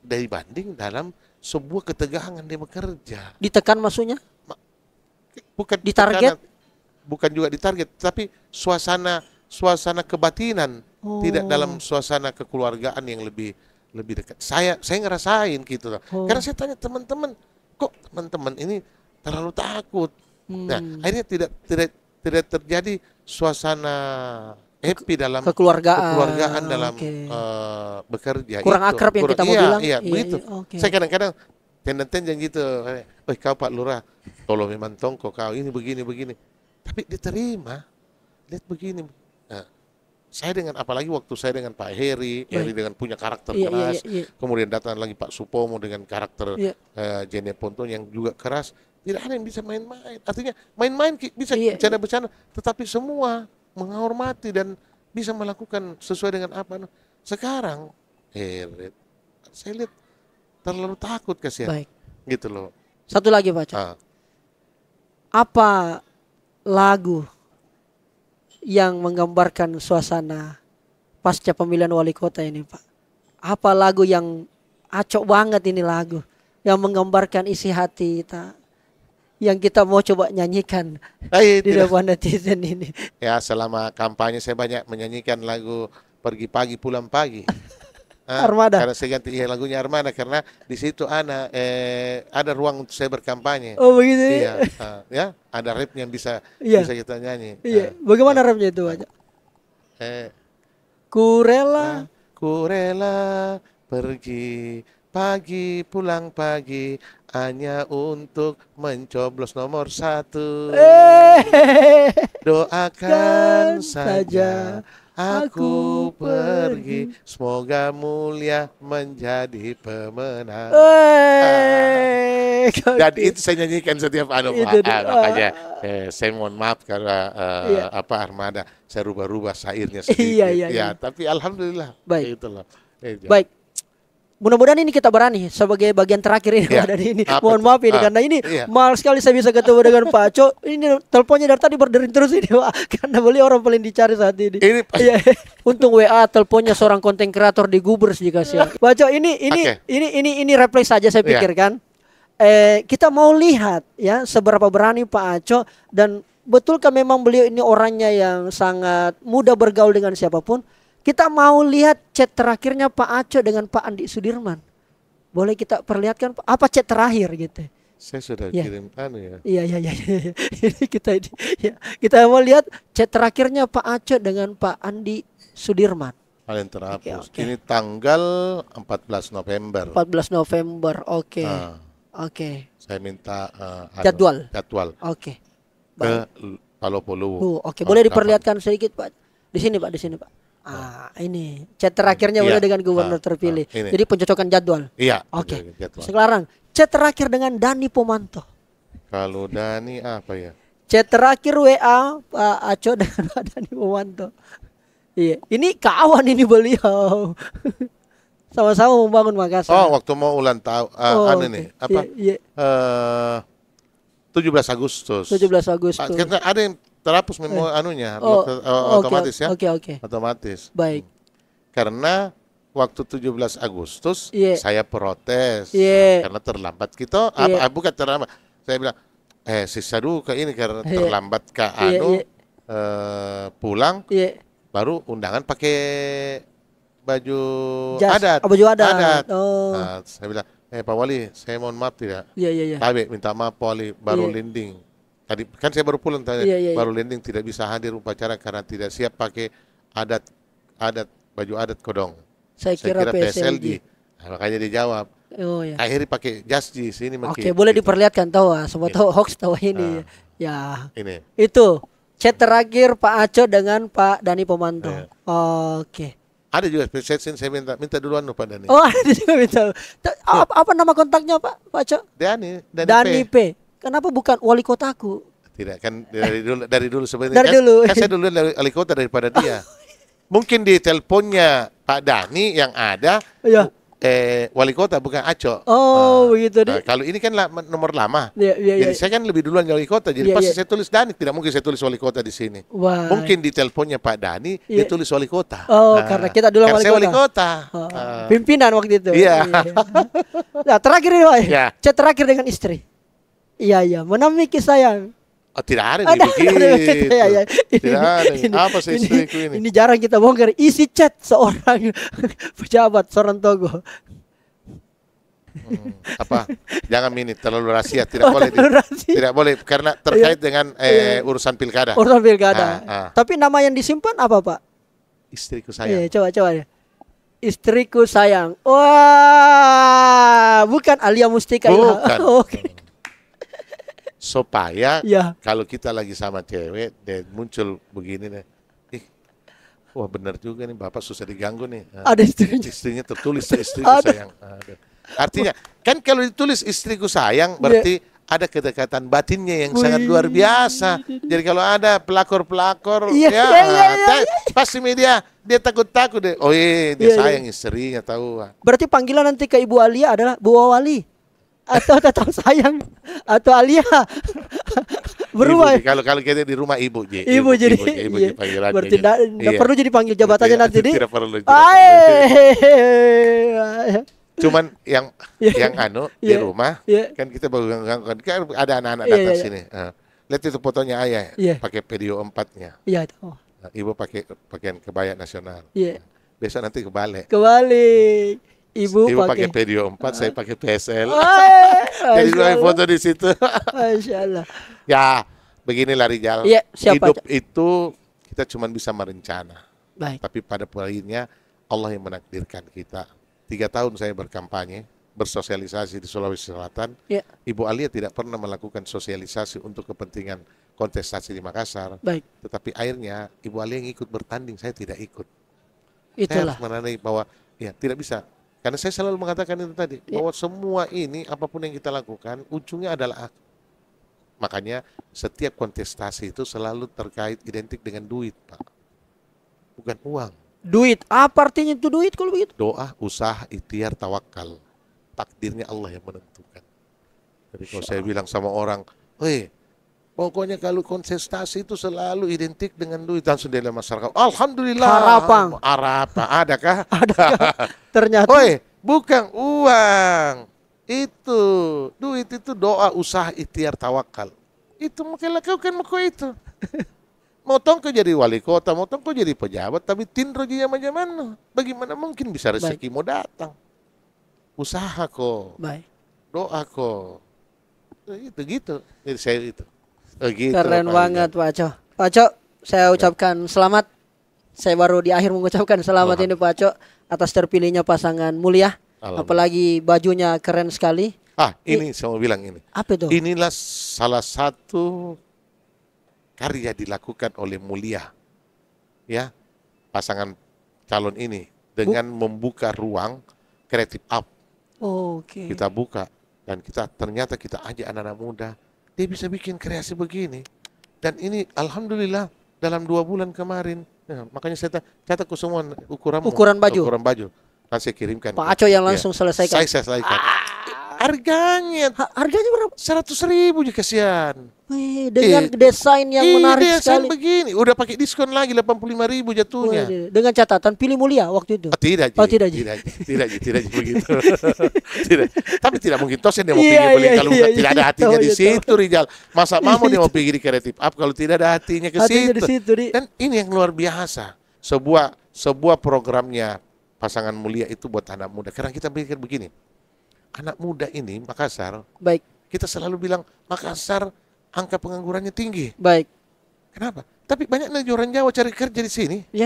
dibanding dalam sebuah ketegangan dia bekerja. Ditekan maksudnya? Bukan Ditarget? bukan juga ditarget, tapi suasana kebatinan, tidak dalam suasana kekeluargaan yang lebih dekat. Saya ngerasain gitu loh. Karena saya tanya teman-teman, kok teman-teman ini terlalu takut. Nah, akhirnya tidak terjadi suasana happy dalam kekeluargaan dalam bekerja. Kurang akrab yang kita mau bilang. Iya, begitu. Okay. Saya kadang-kadang tenden-tenden gitu, kau Pak Lurah, tolong memang tongko kau ini begini. Tapi diterima, lihat begini. Nah, apalagi waktu saya dengan Pak Heri dengan punya karakter keras, kemudian datang lagi Pak Supomo dengan karakter Jene Ponton yang juga keras. Tidak ada yang bisa main-main. Artinya main-main bisa bercanda-bercanda, tetapi semua menghormati dan bisa melakukan sesuai dengan apa. Sekarang, saya lihat terlalu takut kasihan. Baik. Gitu loh. Satu lagi Pak Cok. Apa lagu yang menggambarkan suasana pasca pemilihan wali kota ini Pak? Apa lagu yang acok banget ini lagu yang menggambarkan isi hati kita yang kita mau coba nyanyikan di depan netizen ini? Ya, selama kampanye saya banyak menyanyikan lagu Pergi Pagi Pulang Pagi. Armada. Karena saya ganti lagunya Armada karena di situ ada ruang untuk saya berkampanye. Oh begitu. Iya, ya, ada rapnya yang bisa kita nyanyi. Iya. Bagaimana rapnya itu aja? Ku rela pergi pagi pulang pagi hanya untuk mencoblos nomor 1. Doakan saja aku pergi, semoga mulia menjadi pemenang. Dan itu saya nyanyikan setiap makanya saya mohon maaf karena Armada saya rubah-rubah syairnya sedikit. Iya. Tapi alhamdulillah. Baik. Itulah. Baik. Mudah-mudahan ini kita berani sebagai bagian terakhir ini dan ini. Mohon maaf ini karena ini mahal sekali saya bisa ketemu dengan Pak Aco. Ini teleponnya dari tadi berdering terus ini Pak, karena beliau orang paling dicari saat ini. Untung WA teleponnya seorang konten kreator di Gubers jika sih. Pak Aco ini replay saja saya pikir kan. Kita mau lihat ya seberapa berani Pak Aco dan betulkah memang beliau ini orangnya yang sangat mudah bergaul dengan siapapun. Kita mau lihat chat terakhirnya Pak Aco dengan Pak Andi Sudirman. Boleh kita perlihatkan apa chat terakhir gitu? Saya sudah kirim ya. Iya. Ini kita mau lihat chat terakhirnya Pak Aco dengan Pak Andi Sudirman. Paling terhapus. Ini tanggal 14 November. 14 November. Oke. Saya minta jadwal. Oke. Ke Palopolo. Oke, boleh diperlihatkan sedikit Pak. Di sini Pak. Ini chat terakhirnya boleh dengan gubernur terpilih. Jadi pencocokan jadwal. Iya. Oke. Sekarang chat terakhir dengan Dani Pomanto. Kalau Dani apa ya? Chat terakhir WA Pak Aco dengan Pak Dani Pomanto. Iya. Ini kawan ini beliau. Sama-sama membangun Makassar. Oh, waktu mau ulang tahun, oke. nih, apa? Iya, iya. 17 Agustus. 17 Agustus. Karena ada yang terhapus memo anunya, otomatis ya. Oke. Otomatis. Baik. Karena waktu 17 Agustus Iya. saya protes Iya. karena terlambat kita, Iya. bukan terlambat. Saya bilang, sisa duka ini karena Iya. terlambat ke Iya, iya. pulang, Iya. baru undangan pakai baju Jas, adat. baju adat. Oh. Nah, saya bilang, Pak Wali, saya mohon maaf tidak. Iya. Tabe minta maaf Pak Wali, baru Iya. landing. Tadi kan saya baru pulang tadi, Iya. baru landing tidak bisa hadir upacara karena tidak siap pakai adat baju adat kodong. Saya kira PSLG. Nah, makanya dijawab. Oh ya. Akhirnya pakai jasji sini Oke, boleh gitu. diperlihatkan tahu semua Iya. tahu hoax tahu ini. Ya. Ini. Itu chat terakhir Pak Aco dengan Pak Dani Pomanto. Iya. Oke. Ada juga spesialis saya minta duluan Pak Dani. Oh, ada juga minta. Apa nama kontaknya Pak Aco? Dani Dani P. Kenapa bukan wali kotaku? Tidak kan dari dulu sebenarnya. Dari kan, dulu. kan saya dulu dari wali kota daripada dia. Mungkin di teleponnya Pak Dani yang ada Iya. wali kota bukan Aco. Oh, begitu deh. Kalau ini kan nomor lama. Iya. Jadi saya kan lebih duluan wali kota. Jadi Iya, pasti iya. saya tulis Dani. Tidak mungkin saya tulis wali kota di sini. Wah. Mungkin di teleponnya Pak Dani dia Iya. tulis wali kota. Oh, karena kita dulu karena wali saya wali kota. kota. Oh, pimpinan waktu itu. Iya. Nah, terakhir ini Pak. Iya. Chat terakhir dengan istri. Iya. Menamiki sayang. Oh, tidak ada Ada, begitu. ya. Tidak ada. Apa sih istriku ini? Ini jarang kita bongkar isi chat seorang pejabat, seorang togo. Apa? Jangan ini terlalu rahasia, tidak boleh. terlalu rahasia. Tidak boleh karena terkait dengan urusan pilkada. Urusan pilkada. Tapi nama yang disimpan apa Pak? Istriku sayang. Coba ya. Istriku sayang. Wah, bukan Alia Mustika. Bukan. Oke. Supaya Ya. kalau kita lagi sama cewek dan muncul begini nih, wah benar juga nih bapak susah diganggu nih. Ada istrinya. Istrinya tertulis istriku sayang. Artinya kan kalau ditulis istriku sayang berarti ada kedekatan batinnya yang sangat luar biasa. Jadi kalau ada pelakor-pelakor pasti media dia takut-takut deh. Oh iya dia sayang istrinya tahu. Berarti panggilan nanti ke Ibu Alia adalah Bu Wali atau tetap sayang atau Alia berubah. Kalau kita di rumah ibu jadi panggilannya. berarti tidak perlu jadi panggil jabatannya nanti di. Tidak perlu. Cuman yang di rumah kan kita baru kan ada anak-anak datang sini. Lihat itu fotonya ayah pakai video 4-nya. Iya itu. Ibu pakai pakaian kebaya nasional. Iya. Besok nanti kebalik. Ibu pakai video 4, saya pakai PSL. Jadi dua foto di situ. Masya Allah. Ya, beginilah Rijal. Iya, hidup itu kita cuma bisa merencana. Baik. Tapi pada poinnya Allah yang menakdirkan kita. 3 tahun saya berkampanye, bersosialisasi di Sulawesi Selatan. Ya. Ibu Alia tidak pernah melakukan sosialisasi untuk kepentingan kontestasi di Makassar. Baik. Tetapi akhirnya Ibu Alia yang ikut bertanding, saya tidak ikut. Itulah. Saya harus menandai bahwa tidak bisa. Karena saya selalu mengatakan itu tadi, bahwa semua ini apapun yang kita lakukan ujungnya adalah makanya setiap kontestasi itu selalu terkait identik dengan duit, Pak. Bukan uang. Duit, apa artinya itu duit kalau begitu? Doa, usaha, ikhtiar, tawakal. Takdirnya Allah yang menentukan. Jadi kalau saya bilang sama orang, pokoknya kalau kontestasi itu selalu identik dengan duit, langsung dia masyarakat. Alhamdulillah. Harapan. Adakah? Ternyata. Bukan uang. Itu duit itu doa, usaha, ikhtiar, tawakal. Itu mungkin lakukan itu. Mau tong kau jadi wali kota, mau tong kau jadi pejabat, tapi tinro dia macam bagaimana mungkin bisa rezeki mau datang? Usaha kok, doa kok, itu gitu. Jadi saya itu. Gitu, keren banget Pak Aco. Pak Aco, saya ucapkan selamat. Saya baru di akhir mengucapkan selamat ini Pak Aco atas terpilihnya pasangan mulia. Apalagi bajunya keren sekali. Ini saya mau bilang ini. Apa itu? Inilah salah satu karya dilakukan oleh mulia. Ya, pasangan calon ini dengan membuka ruang kreatif up. Oke. Kita buka dan ternyata kita ajak anak-anak muda. Dia bisa bikin kreasi begini. Dan ini alhamdulillah dalam 2 bulan kemarin. Makanya saya catat ke semua ukuran baju. Saya kirimkan. Pak Aco yang langsung selesaikan. Saya selesaikan. Harganya Harganya berapa? 100.000 juga kasihan. Dengan desain yang menarik desain sekali. begini, udah pakai diskon lagi 85.000 jatuhnya. Dengan catatan pilih mulia waktu itu. Tidak, Oh, tidak, tidak begitu. Tidak. Tapi tidak mungkin toh dia mau Iya, pergi beli iya, kalau iya, tidak ada iya, hatinya tahu, di iya, situ, Rijal. Masa mau dia mau pergi di Creative Up kalau tidak ada hatinya ke Hatinya di situ. situ, Ri. Dan ini yang luar biasa. Sebuah programnya Pasangan Mulia itu buat anak muda. Karena kita pikir begini. Anak muda ini Makassar, Baik, kita selalu bilang Makassar angka penganggurannya tinggi. baik. Kenapa? Tapi banyak orang Jawa cari kerja di sini. Ya.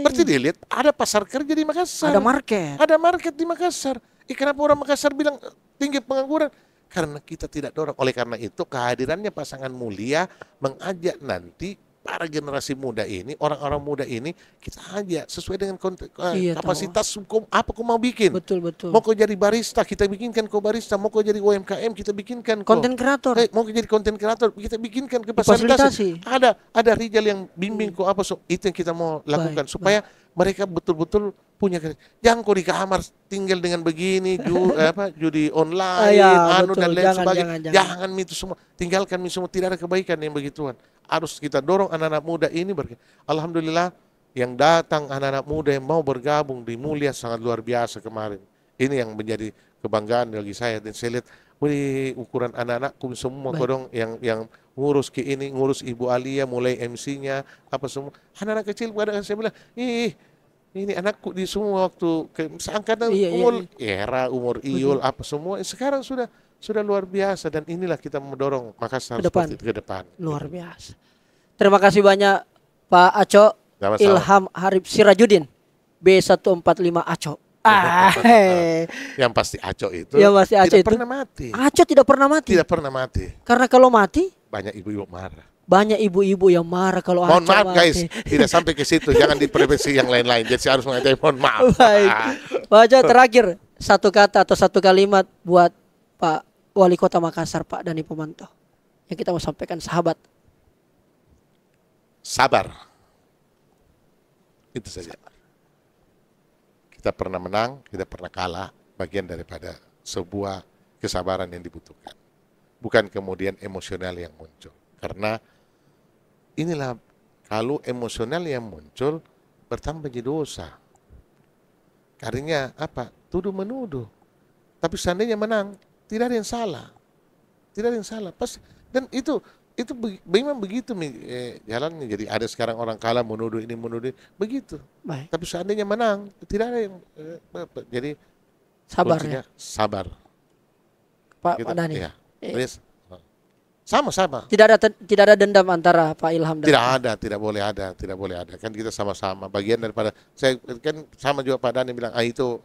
Berarti dilihat ada pasar kerja di Makassar. Ada market. Ada market di Makassar. Kenapa orang Makassar bilang tinggi pengangguran? Karena kita tidak dorong. Oleh karena itu kehadirannya Pasangan Mulia mengajak nanti para generasi muda ini, orang-orang muda ini kita ajak sesuai dengan kapasitas apa kau mau bikin. Betul. Mau kau jadi barista, kita bikinkan kau barista. Mau kau jadi UMKM, kita bikinkan kau. Konten kreator. Mau kau jadi konten kreator, kita bikinkan ke Fasilitasi. Ada Rijal yang bimbing kau apa. Itu yang kita mau lakukan supaya mereka betul-betul punya. Jangan kau di kamar tinggal dengan begini, judi online, dan lain sebagainya. Jangan itu semua. Tinggalkan itu semua. Tidak ada kebaikan yang begituan. Harus kita dorong anak-anak muda ini. Alhamdulillah yang datang anak-anak muda yang mau bergabung di Mulia sangat luar biasa kemarin. Ini yang menjadi kebanggaan bagi saya. Dan saya lihat ukuran anak-anakku semua kodong yang ngurus ngurus Ibu Alia mulai MC-nya apa semua. Anak-anak kecil pada saya bilang, ini anakku di semua waktu seangkatan umur Iul apa semua. Sekarang sudah luar biasa dan inilah kita mendorong Makassar ke depan. Luar biasa. Terima kasih banyak Pak Aco. Sama-sama. Ilham Harib Sirajudin B145 Aco. Yang pasti Aco itu tidak pernah mati. Aco tidak pernah mati. Tidak pernah mati. Karena kalau mati banyak ibu-ibu marah. Banyak ibu-ibu yang marah kalau Aco mohon maaf mati. Guys, tidak sampai ke situ. Jangan diprediksi yang lain-lain. Jadi saya harus mengatakan mohon maaf. Baik. Pak Aco terakhir satu kata atau satu kalimat buat Pak Wali Kota Makassar Pak Dhani Pomanto yang kita mau sampaikan sahabat. Sabar. Itu saja. Kita pernah menang, kita pernah kalah, bagian daripada sebuah kesabaran yang dibutuhkan. Bukan kemudian emosional yang muncul. Karena inilah kalau emosional yang muncul bertambah jadi dosa. Karena apa? Tuduh menuduh. Tapi seandainya menang, tidak ada yang salah. Tidak ada yang salah. Dan itu memang begitu jalannya. Jadi ada sekarang orang kalah menuduh ini begitu. Baik. Tapi seandainya menang tidak ada yang jadi Sabarnya. Sabar. Pak Dhani. Ya. Sama-sama. Tidak ada dendam antara Pak Ilham dan tidak boleh ada. Kan kita sama-sama bagian daripada saya kan sama juga Pak Dhani bilang itu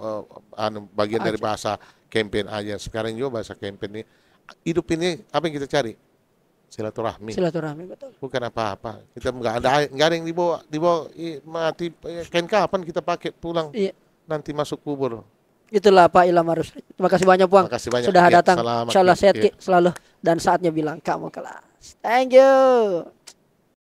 bagian dari bahasa campaign aja. Sekarang juga bahasa campaign ini hidup ini apa yang kita cari? Silaturahmi, betul. Bukan apa-apa. Kita nggak ada yang dibawa mati. Kapan kita pakai pulang? Iya. Nanti masuk kubur. Itulah Pak Ilham Harus. Terima kasih banyak Puang. Sudah datang. Insyaallah sehat selalu dan saatnya bilang kamu kelas. Thank you.